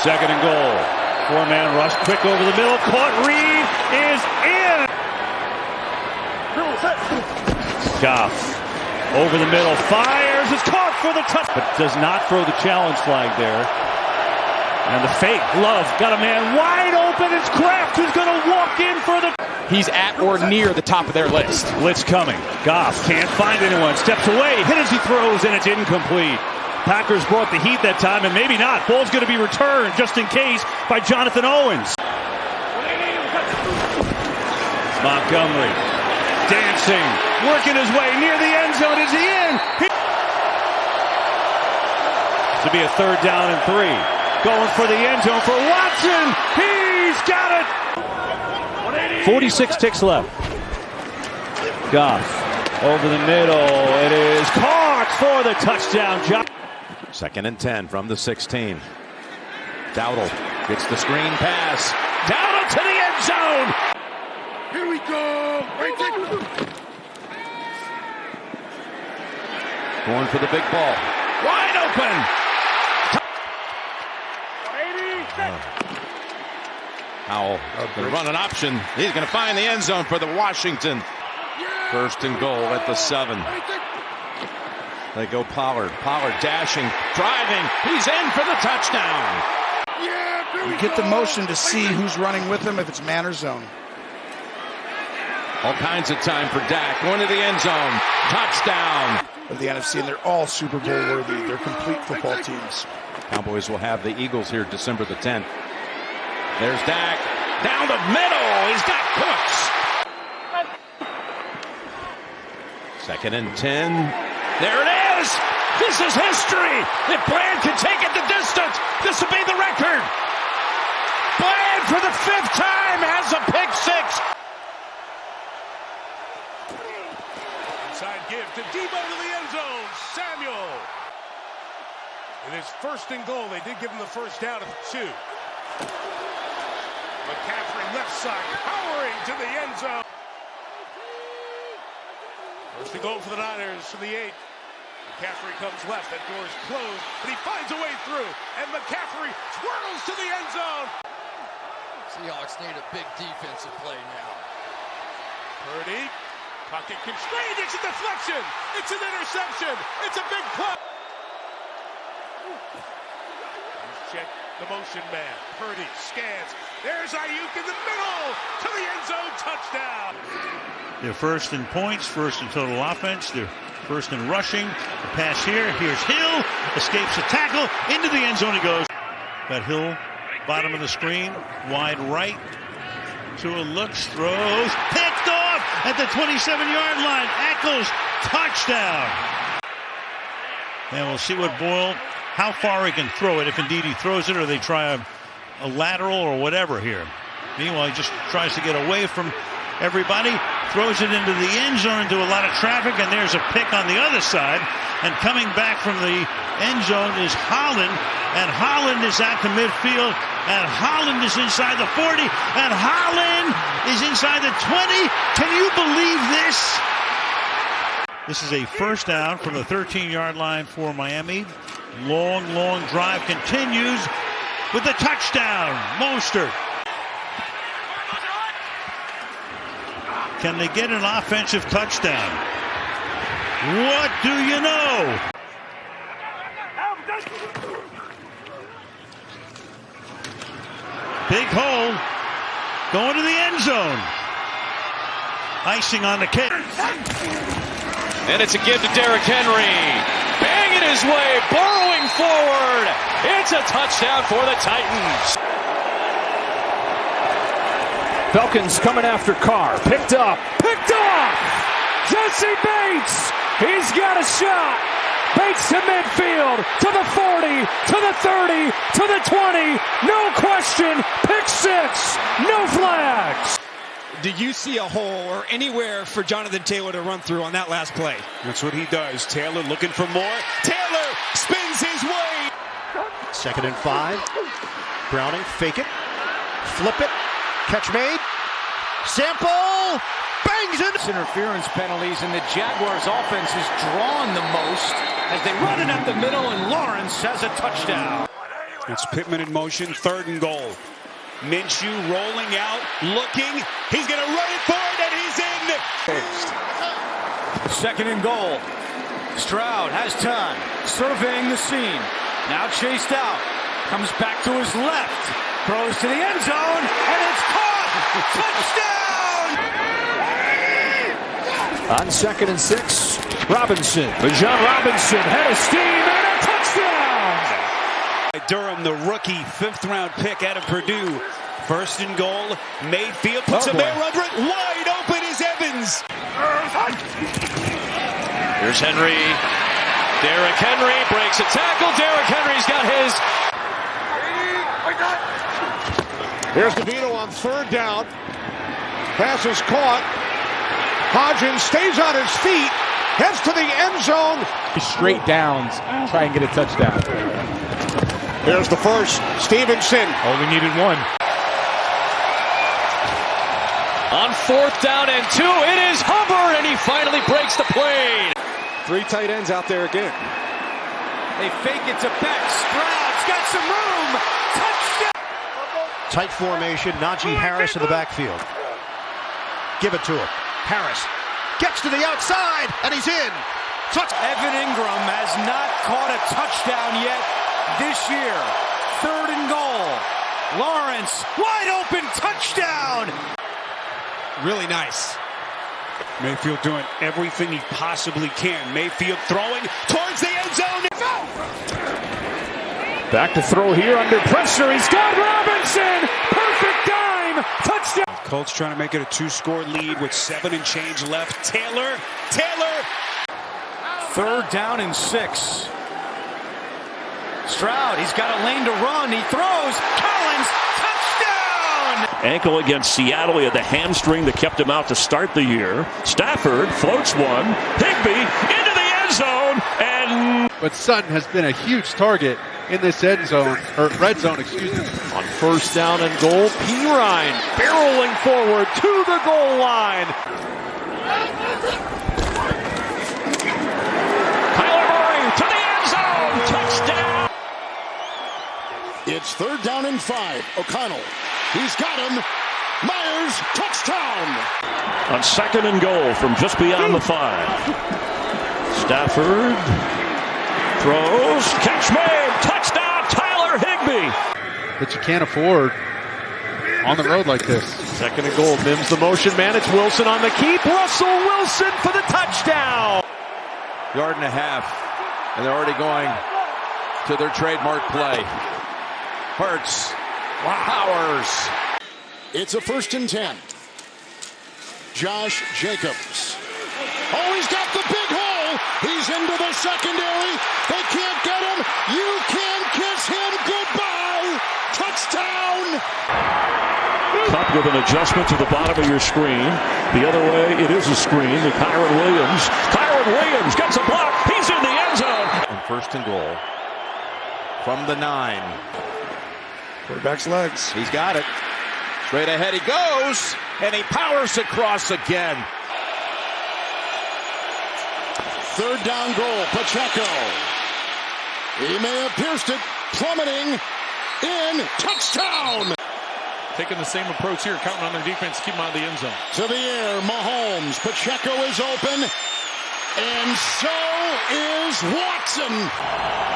Second and goal. Four-man rush, quick over the middle. Caught. Reed is in. Goff over the middle, fires. It's caught for the touch, but does not throw the challenge flag there. And the fake. Love got a man wide open. It's Kraft who's going to walk in for the... He's at or near the top of their list. Blitz coming. Goff can't find anyone. Steps away. Hit as he throws, and it's incomplete. Packers brought the heat that time, and maybe not. Ball's going to be returned, just in case, by Jonathan Owens. Montgomery dancing, working his way near the end zone. Is he in? To be a third down and 3. Going for the end zone for Watson. He's got it. 46 ticks left. Goff over the middle. It is caught for the touchdown. Second and 10 from the 16. Dowdle gets the screen pass. Dowdle to the end zone. Here we go. Going for the big ball. Wide open. Howell, the run an option. He's going to find the end zone for the Washington. First and goal at the 7. They go Pollard. Pollard dashing, driving. He's in for the touchdown. You get the motion to see who's running with him if it's man or zone. All kinds of time for Dak. Going to the end zone. Touchdown. Of the NFC, and they're all Super Bowl worthy. They're complete football teams. Cowboys will have the Eagles here December the 10th. There's Dak. Down the middle. He's got Cooks. Second and 10. There it is. This is history. If Bland can take it the distance, this will be the record. Bland for the 5th time has a pick 6. Inside give to Debo to the end zone. Samuel. It is first and goal. They did give him the first down at the 2. McCaffrey left side, powering to the end zone. First and goal for the Niners from the 8. McCaffrey comes left. That door is closed, but he finds a way through. And McCaffrey twirls to the end zone. Seahawks need a big defensive play now. Purdy, pocket constrained. It's a deflection. It's an interception. It's a big play. Check the motion man. Purdy scans. There's Ayuk in the middle to the end zone. Touchdown. They're first in points, first in total offense. They're first in rushing. The pass here. Here's Hill. Escapes the tackle. Into the end zone he goes. Got Hill, bottom of the screen. Wide right. Tua looks, throws. Picked off at the 27-yard line. Eccles, touchdown. And we'll see what Boyle, how far he can throw it, if indeed he throws it, or they try a lateral or whatever here. Meanwhile, he just tries to get away from everybody, throws it into the end zone, into a lot of traffic, and there's a pick on the other side. And coming back from the end zone is Holland, and Holland is out to midfield, and Holland is inside the 40, and Holland is inside the 20. Can you believe this? This is a first down from the 13-yard line for Miami. Long drive continues with the touchdown. Mostert. Can they get an offensive touchdown? What do you know? Big hole. Going to the end zone. Icing on the cake. And it's a give to Derrick Henry. Banging his way, burrowing forward. It's a touchdown for the Titans. Falcons coming after Carr. Picked off. Jesse Bates. He's got a shot. Bates to midfield, to the 40, to the 30, to the 20. No question. Pick 6. No flags. Do you see a hole or anywhere for Jonathan Taylor to run through on that last play? That's what he does. Taylor looking for more. Taylor spins his way. Second and 5. Browning, fake it. Flip it. Catch made. Sample. Bangs it. Interference penalties, and the Jaguars offense is drawn the most as they run it up the middle, and Lawrence has a touchdown. It's Pittman in motion, 3rd and goal. Minshew rolling out, looking. He's going to run it forward, and he's in. 2nd and goal. Stroud has time, surveying the scene. Now chased out, comes back to his left, throws to the end zone, and it's caught. Touchdown! On 2nd and 6, Robinson. Bijan Robinson, head of steam, and a touchdown! Durham, the rookie, 5th-round pick out of Purdue. 1st and goal. Mayfield puts a man under it. Wide open is Evans. Here's Henry. Derrick Henry breaks a tackle. Derrick Henry's got his. Here's DeVito on 3rd down. Pass is caught. Hodgins stays on his feet. Heads to the end zone. Straight downs, try and get a touchdown. Here's the first. Stevenson. Only needed one. On 4th down and 2, it is Hubbard, and he finally breaks the plane. 3 tight ends out there again. They fake it to Beck. Stroud's got some room. Touchdown! Tight formation. Najee Harris in the backfield. Give it to him. Harris gets to the outside, and he's in. Evan Ingram has not caught a touchdown yet this year. 3rd and goal. Lawrence, wide open, touchdown! Really nice. Mayfield doing everything he possibly can. Mayfield throwing towards the end zone. Back to throw here under pressure. He's got Robinson. Perfect dime. Touchdown. Colts trying to make it a 2-score lead with 7 and change left. Taylor. 3rd down and 6. Stroud, he's got a lane to run. He throws. Collins, touchdown! Ankle against Seattle. He had the hamstring that kept him out to start the year. Stafford floats one. Higbee into the end zone. But Sutton has been a huge target in this end zone, or red zone, excuse me. On 1st down and goal, Perine barreling forward to the goal line. Kyler Murray to the end zone. Touchdown. It's 3rd down and 5. O'Connell. He's got him. Myers, touchdown. On 2nd and goal from just beyond the 5. Stafford throws. Catch made. Touchdown, Tyler Higbee. That you can't afford on the road like this. 2nd and goal. Mims the motion man. It's Wilson on the keep. Russell Wilson for the touchdown. 1.5 yards, and they're already going to their trademark play. Hurts. Powers. It's a 1st and 10. Josh Jacobs. Oh, he's got the big hole. He's into the secondary. They can't get him. You can kiss him goodbye. Touchdown. Cup with an adjustment to the bottom of your screen. The other way, it is a screen to Kyron Williams. Kyron Williams gets a block. He's in the end zone. And 1st and goal from the 9. Quarterback's legs. He's got it. Straight ahead he goes, and he powers across again. 3rd down goal, Pacheco. He may have pierced it, plummeting in, touchdown! Taking the same approach here, counting on their defense, keep them out of the end zone. To the air, Mahomes. Pacheco is open, and so is Watson.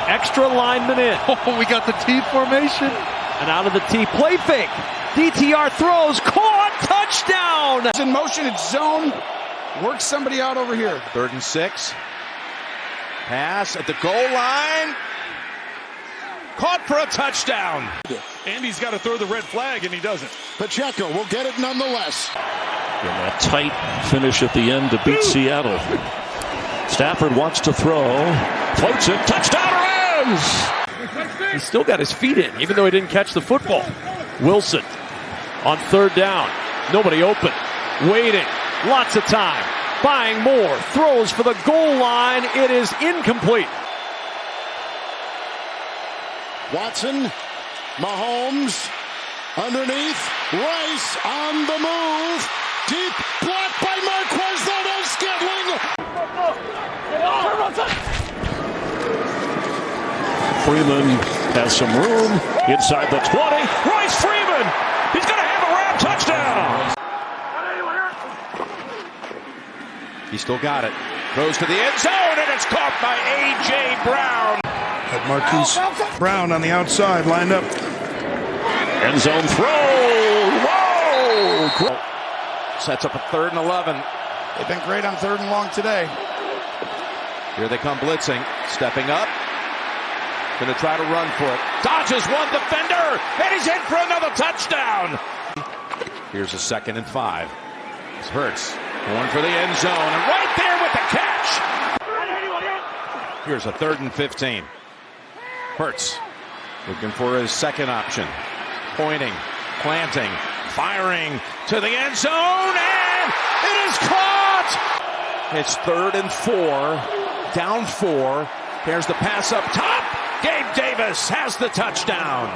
Extra lineman in. Oh, we got the T formation. And out of the T, play fake. DTR throws, caught, touchdown. It's in motion, it's zone. Work somebody out over here. 3rd and 6. Pass at the goal line. Caught for a touchdown. Andy's got to throw the red flag, and he doesn't. Pacheco will get it nonetheless. And that tight finish at the end to beat Seattle. Stafford wants to throw. Floats it. Touchdown Rams! He still got his feet in, even though he didn't catch the football. Wilson on 3rd down. Nobody open. Waiting. Lots of time. Buying more. Throws for the goal line. It is incomplete. Watson, Mahomes, underneath, Rice on the move, deep block by Marquez Valdes-Scantling. Freeman has some room inside the 20. Royce Freeman, he's going to have a wrap touchdown. He still got it. Throws to the end zone, and it's caught by A.J. Brown. At Marquise Brown on the outside, lined up. End zone throw. Whoa! Sets up a 3rd and 11. They've been great on 3rd and long today. Here they come blitzing. Stepping up. Going to try to run for it. Dodges one defender, and he's in for another touchdown. Here's a 2nd and 5. It's Hurts going for the end zone, and right there with the catch. Here's a 3rd and 15. Hurts looking for his 2nd option. Pointing, planting, firing to the end zone, and it is caught. It's 3rd and 4, down 4. There's the pass up top. Gabe Davis has the touchdown.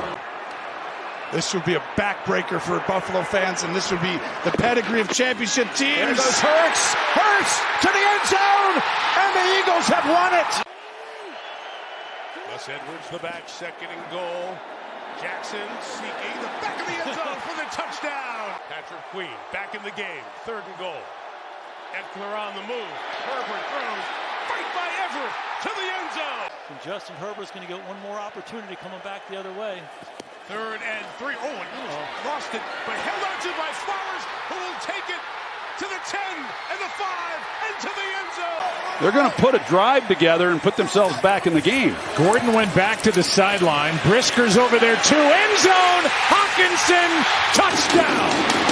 This would be a backbreaker for Buffalo fans, and this would be the pedigree of championship teams. There goes Hurts. Hurts to the end zone, and the Eagles have won it. Gus Edwards, the back, 2nd and goal. Jackson seeking the back of the end zone for the touchdown. Patrick Queen back in the game, 3rd and goal. Eckler on the move. Herbert throws. Fight by Everett to the end zone. And Justin Herbert's going to get one more opportunity coming back the other way. 3rd and 3. Oh, and he lost it, but held on to by Flowers, who will take it to the 10 and the 5 and to the end zone. They're going to put a drive together and put themselves back in the game. Gordon went back to the sideline. Brisker's over there too. End zone. Hawkinson, touchdown.